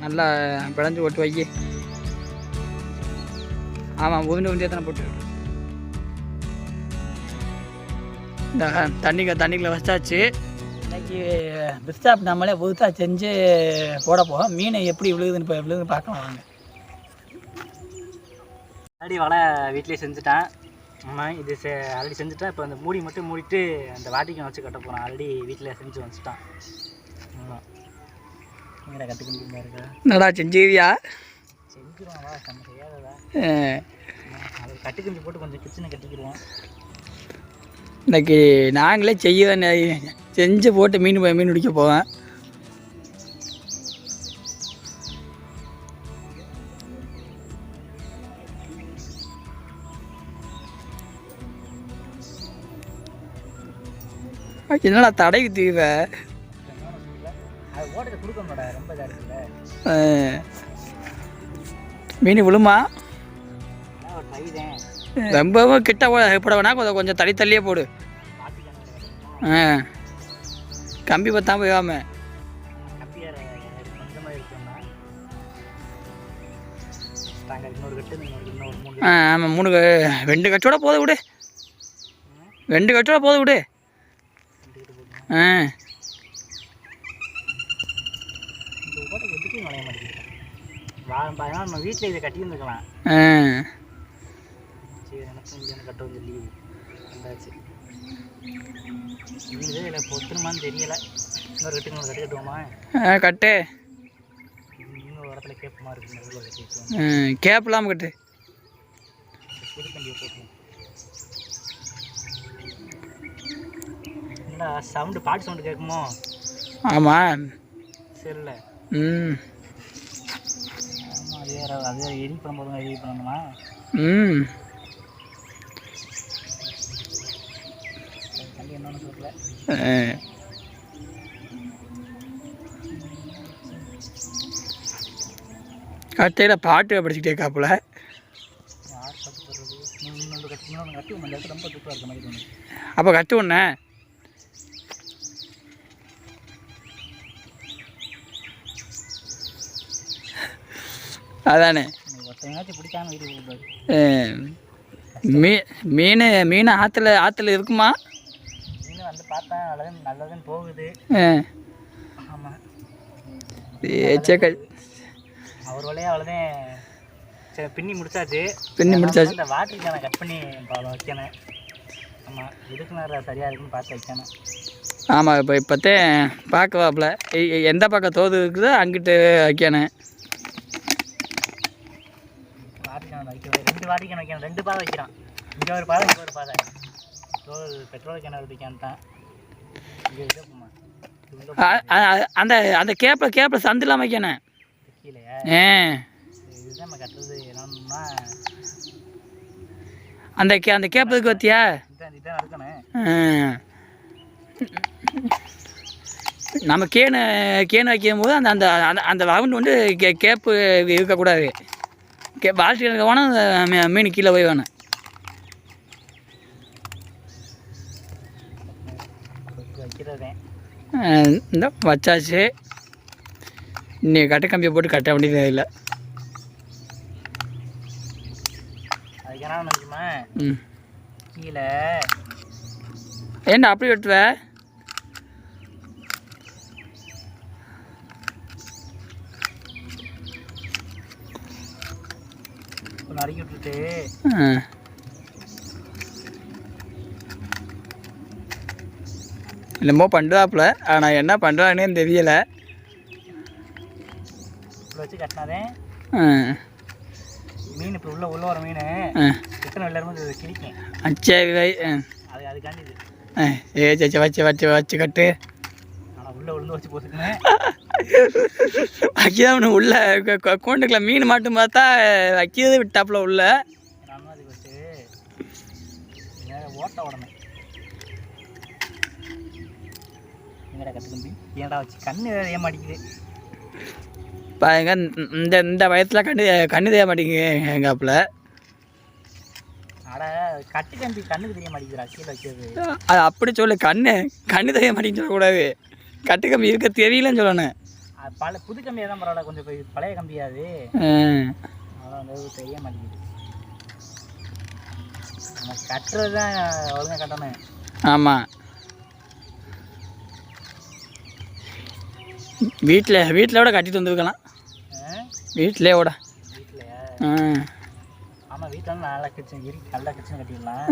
நல்லா பிளஞ்சு போட்டு வை. ஆமாம், உதிண்டு உதிண்டே தானே போட்டு. இந்த தண்ணிக்குள்ளே வச்சாச்சு. இன்றைக்கி பிஸ்டாப் நம்மளே புதுசாக செஞ்சு போட போகிறோம். மீனை எப்படி விழுகுதுன்னு பார்க்கலாம் வாங்க. ஆல்ரெடி வலை வீட்டிலே செஞ்சுட்டேன். ஆமாம், இது ஆல்ரெடி செஞ்சுட்டேன். இப்போ அந்த மூடி மட்டும் மூடிட்டு அந்த வாட்டிக்கம் வச்சு கட்ட போகிறேன். ஆல்ரெடி வீட்டில் செஞ்சு வச்சுட்டான். ஆமாம், எங்கடா கற்றுக்கிட்டு இருக்கா? என்னடா செஞ்சுக்கிறியா? செஞ்சுருவாங்களா? நம்ம செய்யாததா? அது கட்டுக்கஞ்சி போட்டு கொஞ்சம் கிச்சனை கட்டிக்கிடுவோம். இன்றைக்கி நாங்களே செஞ்சு போட்டு மீன் பிடிக்க போவேன். என்னடா தடவி தீவ? மீன் விழுமா? ரொம்பவும் கிட்ட போட வேணா, கொஞ்சம் தள்ளியே போடு. கம்பி பத்தாம போயாம. ஆமாம், 2 கட்டோட போத விடு. 2 கட்டோட போத விடு. நம்ம வீட்டில் இதை கட்டி இருந்துக்கலாம். சரி, எனக்கும் கட்டவும் சொல்லி வந்தாச்சு. நீங்களே இல்லை பொத்துணுமான்னு தெரியலை. இன்னொரு கட்டு கட்டுவோமா? கட்டு. இன்னொரு இடத்துல கேப்புமா இருக்கு. கேப் இல்லாமல் கட்டு. புது கண்டியை போட்டுருவோம். என்னடா சவுண்டு, பாட்டு சவுண்டு கேட்குமோ? ஆமாம், சரில்ல. ஆமாம், அதே எடிட் பண்ணும்போது எடிட் பண்ணணுமா? கண்டி என்னன்னு சொல்லல. கட்டையில் பாட்டு படிச்சுக்கிட்டே காப்புல. யார் பாட்டு போடுறது? இன்னொன்று கட்டு இந்த இடத்துல ரொம்ப தூக்கம் இருக்க மாதிரி தோணுது. அப்போ கட்டு ஒன்று. அதானே பிடிக்காம மீன் ஆற்றுல இருக்குமா? மீன் வந்து பார்த்தா நல்லதுன்னு போகுது. ஆமாம், அவர் வழியே அவ்வளோதான். சரி, பின்னி முடிச்சாச்சு. இந்த வாட்டருக்கு நான் கட் பண்ணி வைக்கணும். ஆமாம், இதுக்கு நேரம் சரியாக இருக்குன்னு பார்த்து வைக்கணும். ஆமாம், இப்போத்தே பார்க்கவாப்புல எந்த பக்கம் தோது இருக்குதோ அங்கிட்டு வைக்கணும். வைக்கணும் 2 வாட்டிக்கான வைக்கணும். 2 பாதை வைக்கிறான். இங்கே ஒரு பாதை, இங்கே ஒரு பாதை. பெட்ரோல் கிணறு வைக்கான்ட்டான். இங்கே வைக்கணுமா? அந்த கேப்பில் சந்துலாம் வைக்கணும் கீழே. இதுதான் நம்ம கட்டுறது. என்னன்னா அந்த கேப்புக்கு வத்தியா? இதுதான் இருக்கணும். நம்ம கேனு வைக்கும் போது அந்த அந்த ரவுண்டு வந்து கேப்பு இருக்கக்கூடாது. பால்ட்டி எனக்கு வேணும், மீன் கீழே போய் வேணும். இந்த வச்சாச்சு. இன்னைக்கு கட்டை கம்பியை போட்டு கட்ட வேண்டியது இல்லை. கீழே ஏண்டா அப்படி வெட்டுவ? நறுக்கி விட்டுட்டு என்னமோ பண்ணுறாப்புல. ஆனால் என்ன பண்ணுறானே தெரியலை. வச்சு கட்டினாதே மீன் இப்போ உள்ள வர மீன் எத்தனை வெள்ளாருமே கிழிக்கும். சரி, அதுக்காண்டி வச்சு கட்டு. ஆனால் உள்ள விழுந்து வச்சு போட்டுக்கணும். வைக்காம உள்ள கூண்டுக்குள்ள மீன் மட்டும் பார்த்தா வைக்கிறது விட்டாப்புல உள்ள. அது வச்சு ஓட்ட உடனே எங்கடா கற்றுக்கம்பி ஏன்டா வச்சு கண்ணு ஏமாட்டிக்குது பாருங்க. இந்த வயசில் கண்ணு தெரிய மாட்டேங்குது எங்காப்புல. அட கட்டு கம்பி கண்ணுக்கு தெரிய மாட்டேங்குதுடா கீழே வைக்கிறது. அது அப்படி சொல்லு. கண்ணு தெரிய மாட்டேங்குன்னு சொல்லக்கூடாது. கட்டு கம்பி இருக்க தெரியலன்னு சொல்லணும். புது கம்பியாக தான் பரவாயில்ல, கொஞ்சம் பழைய கம்பியாது அதெல்லாம் வந்து தெரிய மாட்டேங்குது. நம்ம கட்டுறது தான் ஒழுங்காக கட்டணும். ஆமாம், வீட்டில் விட கட்டிட்டு வந்துருக்கலாம். வீட்டிலே விட வீட்டிலையா? ஆமாம், வீட்டில் வந்து நல்லா கிச்சன் நல்லா கிச்சன் கட்டிடலாம்.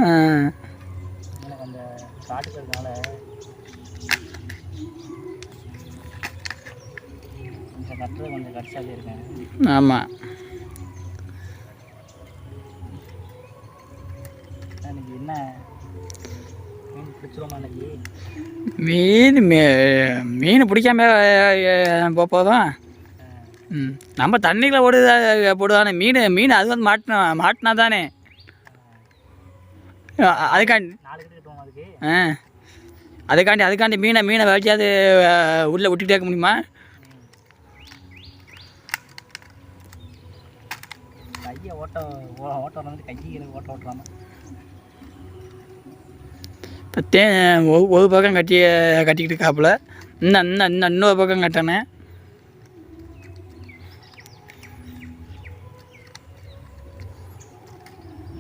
எனக்கு அந்த காட்டுக்கு இருக்கனால கொஞ்சம் கட்டுறது கொஞ்சம் கடிச்சாலே இருக்கேன். ஆமாம், இன்னைக்கு என்ன மீன் பிடிச்சிருமா? இன்னைக்கு மீன் பிடிக்காம போதும். நம்ம தண்ணியில் போடுதானே மீன் அது வந்து மாட்டினா தானே. அதுக்காண்டி 4 கிட்ட கட்டுவோம் அதுக்கு. அதுக்காண்டி மீனை வச்சாது உள்ளே விட்டுட்டே இருக்க முடியுமா? கையை ஓட்ட வந்துட்டு கையை ஓட்டுறாம இப்போ ஒரு பக்கம் கட்டிக்கிட்டு இருக்காப்புல. இன்னொரு பக்கம் கட்டினேன்.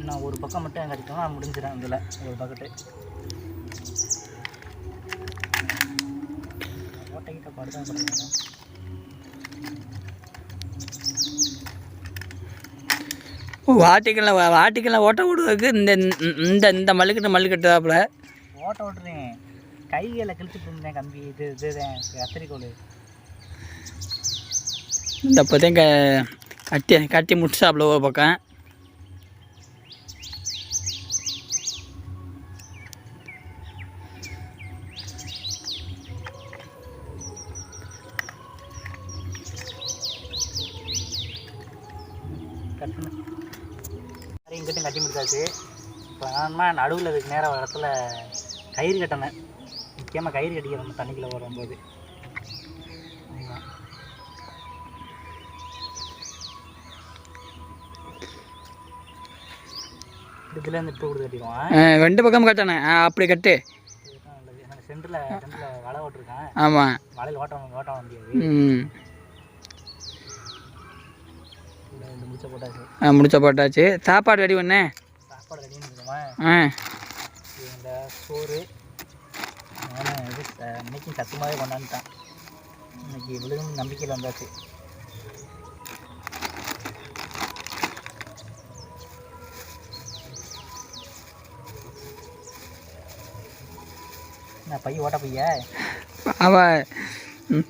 நான் ஒரு பக்கம் மட்டும் கட்டிட்டோம்னா முடிஞ்சிடும். இதில் ஒரு பக்கெட்டு ஓட்டைக்கிட்ட படுத்தா படுங்க. வாட்டிக்கெல்லாம் ஓட்ட விடுறதுக்கு இந்த மல்லுக்கட்டுறாப்புல ஓட்ட விட்டுறேன். கைகளை கிழிச்சிட்டு இருந்தேன் கம்பி. இதுதான் கத்திரிக்கோள். இந்த இப்போதான் கட்டி முடிச்சாப்புல ஒரு பக்கம். இங்கிட்டும் கட்டி முடிச்சாச்சு. இப்போ நான் நடுவில் இதுக்கு நேரம் இடத்துல கயிறு கட்டினேன். முக்கியமாக கயிறு கட்டிக்க நம்ம தண்ணிக்குள்ளே வரும்போது. இதுலேருந்து இப்போ கொடுத்து கட்டிடுவான். 2 பக்கம் கட்டினேன். அப்படி கட்டு. இதுதான் நல்லது. எனக்கு சென்டரில் வலை ஓட்டிருக்கேன். ஆமாம், வலையில் ஓட்ட முடியாது. முடிச்ச போட்டாச்சு. சாப்பாடு ரெடி பண்ண. சாப்பாடு ரெடி பண்ணிடுமா? இந்த சோறு இது இன்னைக்கு சத்துமாவே கொண்டாந்துட்டான். இன்னைக்கு விழுகும் நம்பிக்கையில் வந்தாச்சு. நான் பைய ஓட்ட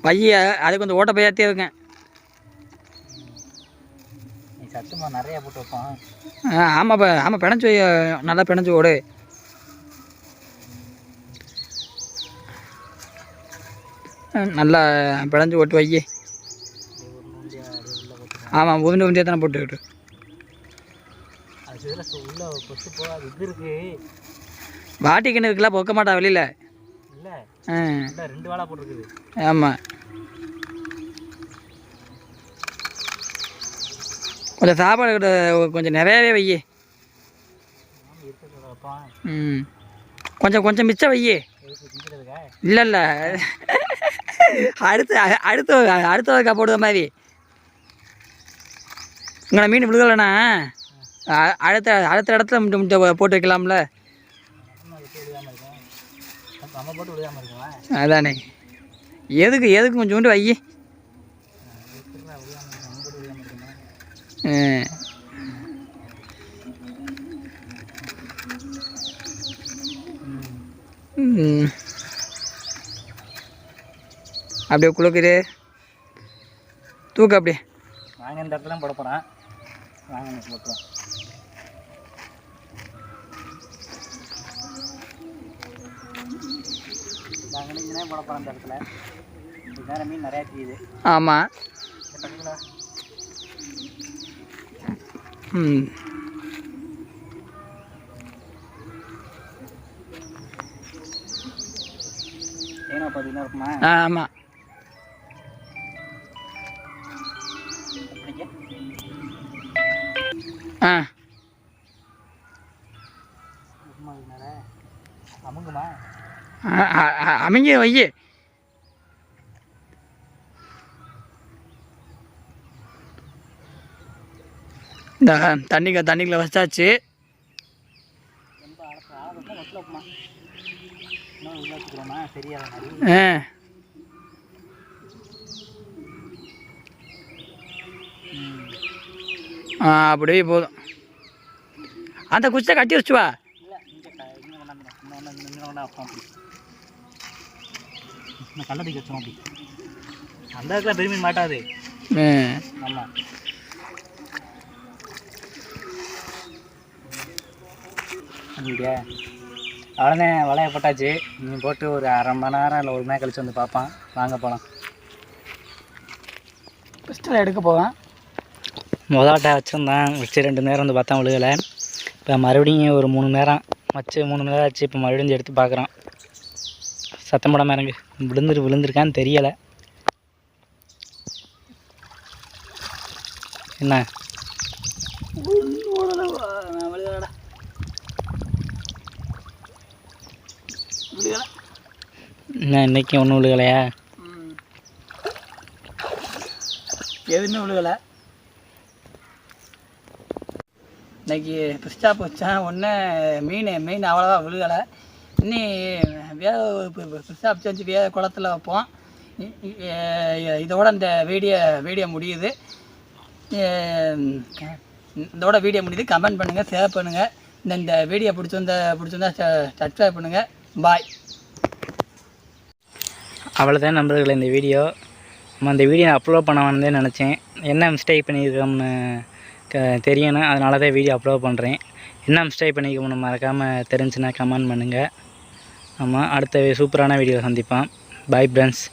பைய அதுக்கு கொஞ்சம் ஓட்ட பையாத்தே இருக்கேன். சத்துமா நிறையா போட்டு வைப்பான். ஆமாம், பிணைச்சி நல்லா பிணைச்சி ஓடு. நல்லா பிணைஞ்சி ஓட்டு வை. ஆமாம், உருண்டியாக தானே போட்டுக்கிட்டு. அது உள்ள கொசு போ. அது இது இருக்கு. வாட்டி கிணறுக்குலாம் பொக்க மாட்டா வெளியில். இல்லை 2 வாழை போட்டிருக்குது. ஆமாம், கொஞ்சம் சாப்பாடு கொஞ்சம் நிறையாவே வை. கொஞ்சம் மிச்சம் வை. இல்லை அடுத்த போடுற மாதிரி. உங்களை மீன் விழுகலைண்ணா அடுத்த இடத்துல முட்டை போட்டு வைக்கலாம்ல. அதானே, எதுக்கு கொஞ்சோண்டு வை. அப்படியே குளுக்குது. தூக்கு அப்படியே. நாங்கள் இந்த இடத்துல போட போகிறோம். நாங்கள் போட்டுறோம். நாங்கள் இங்கே போட போகிறோம். இந்த இடத்துல வேறு மீன் நிறையா தெரியுது. ஆமாம், ஏன்னா பார்த்தீங்கன்னா இருக்குமா? ஆமாம், அமுங்குமா? அமைங்க வை. இந்த தண்ணிக்குள்ள வச்சாச்சு. அப்படியே போதும். அந்த குச்சியை கட்டி வச்சுவா. கல்லடிக்க வச்சோம் அப்படி அந்த இடத்துல பெருமை மாட்டாது. ஆமாம் அப்படியா அவ்வளோனே வலையை போட்டாச்சு. நீ போட்டு ஒரு அரை மணி நேரம் இல்லை 1 மணி நேரம் கழிச்சு வந்து பார்ப்பான். வாங்க போகலாம். பிஸ்டல் எடுக்க போவேன். முதலாட்டை வச்சுருந்தான் வச்சு 2 நேரம் வந்து பார்த்தா விழுகலை. இப்போ மறுபடியும் ஒரு 3 நேரம் வச்சு 3 நேரம் ஆச்சு. இப்போ மறுபடியும் எடுத்து பார்க்குறான். சத்தம் போடாமல் இறங்கு. விழுந்திருக்கான்னு தெரியலை. என்ன என்ன இன்னைக்கு ஒன்றும் விழுகலையா? எதுவுமே விழுகலை. இன்னைக்கு பிஸ்டாப் வச்சேன். ஒன்று மீன் அவ்வளோவா விழுகலை. இன்னி பிஸ்டாப் செஞ்சு குளத்தில் வைப்போம். இதோட இந்த வீடியோ முடியுது. கமெண்ட் பண்ணுங்கள், ஷேர் பண்ணுங்கள். இந்த வீடியோ பிடிச்சிருந்தா சப்ஸ்கிரைப் பண்ணுங்கள். பாய். அவ்வளோதான் நண்பர்களே இந்த வீடியோ. நம்ம அந்த வீடியோ அப்லோட் பண்ண வேணும்னு நினச்சேன். என்ன மிஸ்டேக் பண்ணியிருக்கோம்னு தெரியணும். அதனால தான் வீடியோ அப்லோட் பண்ணுறேன். என்ன மிஸ்டேக் பண்ணியிருக்கோம்னு மறக்காமல் தெரிஞ்சுன்னா கமெண்ட் பண்ணுங்கள். ஆமாம், அடுத்த சூப்பரான வீடியோ சந்திப்போம். Bye friends.